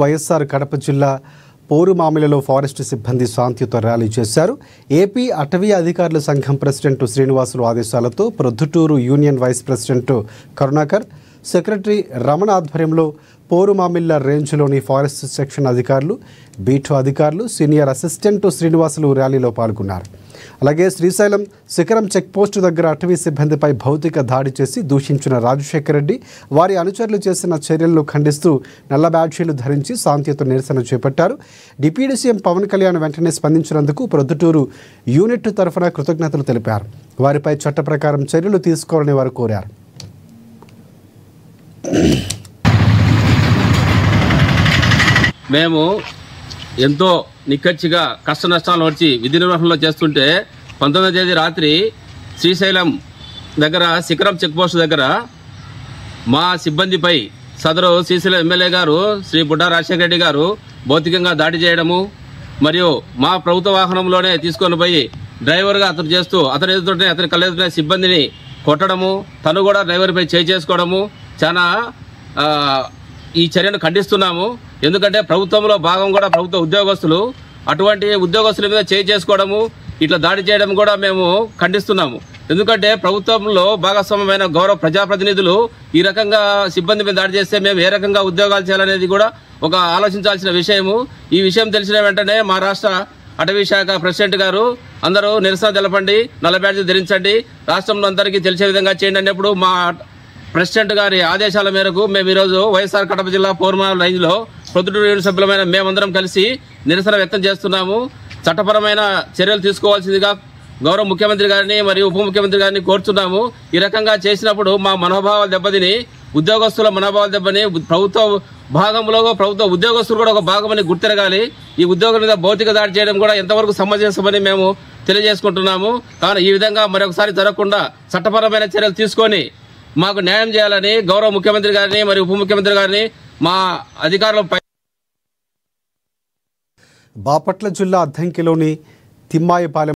వైఎస్ఆర్ కడప జిల్లా పోరుమామిలలో ఫారెస్ట్ సిబ్బంది శాంతియుత ర్యాలీ చేశారు. ఏపీ అటవీ అధికారుల సంఘం ప్రెసిడెంట్ శ్రీనివాసులు ఆదేశాలతో Proddatur union vice president Karunakar, secretary Ramana ఆధ్వర్యంలో పోరుమామిళ్ళ రేంజ్లోని ఫారెస్ట్ సెక్షన్ అధికారులు, బీటో అధికారులు, సీనియర్ అసిస్టెంట్ శ్రీనివాసులు ర్యాలీలో పాల్గొన్నారు. అలాగే శ్రీశైలం శిఖరం చెక్పోస్టు దగ్గర అటవీ సిబ్బందిపై భౌతిక దాడి చేసి దూషించిన రాజశేఖర్ రెడ్డి, వారి అనుచరులు చేసిన చర్యలను ఖండిస్తూ నల్ల బ్యాడ్జీలు ధరించి శాంతియుత నిరసన చేపట్టారు. డిప్యూటీ సీఎం పవన్ కళ్యాణ్ వెంటనే స్పందించినందుకు ప్రొద్దుటూరు యూనిట్ తరఫున కృతజ్ఞతలు తెలిపారు. వారిపై చట్ట ప్రకారం చర్యలు తీసుకోవాలని వారు కోరారు. మేము ఎంతో నిక్కచ్చిగా కష్ట నష్టాలు వచ్చి విధి నిర్వహణలో చేస్తుంటే 19వ తేదీ రాత్రి శ్రీశైలం దగ్గర శిఖరం చెక్పోస్ట్ దగ్గర మా సిబ్బందిపై సదరు శ్రీశైలం ఎమ్మెల్యే గారు శ్రీ బుడ్డా రాజశేఖర రెడ్డి గారు భౌతికంగా దాడి చేయడము, మరియు మా ప్రభుత్వ వాహనంలోనే తీసుకొని పోయి డ్రైవర్గా అతను చేస్తూ అతని ఎదురుతోనే అతని కళ్ళెదురునే సిబ్బందిని కొట్టడము, తను కూడా డ్రైవర్పై చేయి చేసుకోవడము చాలా ఈ చర్యను ఖండిస్తున్నాము. ఎందుకంటే ప్రభుత్వంలో భాగం కూడా ప్రభుత్వ ఉద్యోగస్తులు, అటువంటి ఉద్యోగస్తుల మీద చేయి చేసుకోవడము, ఇట్లా దాడి చేయడం కూడా మేము ఖండిస్తున్నాము. ఎందుకంటే ప్రభుత్వంలో భాగస్వామ్యమైన గౌరవ ప్రజాప్రతినిధులు ఈ రకంగా సిబ్బంది మీద దాడి చేస్తే మేము ఏ రకంగా ఉద్యోగాలు చేయాలనేది కూడా ఒక ఆలోచించాల్సిన విషయము. ఈ విషయం తెలిసిన వెంటనే మా రాష్ట్ర అటవీ శాఖ ప్రెసిడెంట్ గారు అందరూ నిరసన తెలపండి, నల్ల బ్యాడ్జీ ధరించండి, రాష్ట్రంలో అందరికీ తెలిసే విధంగా చేయండి అన్నప్పుడు మా ప్రెసిడెంట్ గారి ఆదేశాల మేరకు మేము ఈరోజు వైఎస్ఆర్ కడప జిల్లా పోరుమామిళ్ళ రేంజ్లో ప్రొద్దుటూరు యూనిట్ సభ్యులమైన మేమందరం కలిసి నిరసన వ్యక్తం చేస్తున్నాము. చట్టపరమైన చర్యలు తీసుకోవాల్సిందిగా గౌరవ ముఖ్యమంత్రి గారిని మరియు ఉప ముఖ్యమంత్రి గారిని కోరుతున్నాము. ఈ రకంగా చేసినప్పుడు మా మనోభావాలు దెబ్బతిని, ఉద్యోగస్తుల మనోభావాలు దెబ్బని, ప్రభుత్వ భాగంలో ప్రభుత్వ ఉద్యోగస్తులు కూడా ఒక భాగమని గుర్తిరగాలి. ఈ ఉద్యోగుల మీద భౌతిక దాడి చేయడం కూడా ఎంతవరకు సమంజసమని మేము తెలియజేసుకుంటున్నాము. కానీ ఈ విధంగా మరొకసారి జరగకుండా చట్టపరమైన చర్యలు తీసుకొని మాకు న్యాయం చేయాలని గౌరవ ముఖ్యమంత్రి గారిని మరియు ఉప ముఖ్యమంత్రి గారిని మా అధికారులపై. బాపట్ల జిల్లా అద్దంకిలోని తిమ్మాయిపాలెం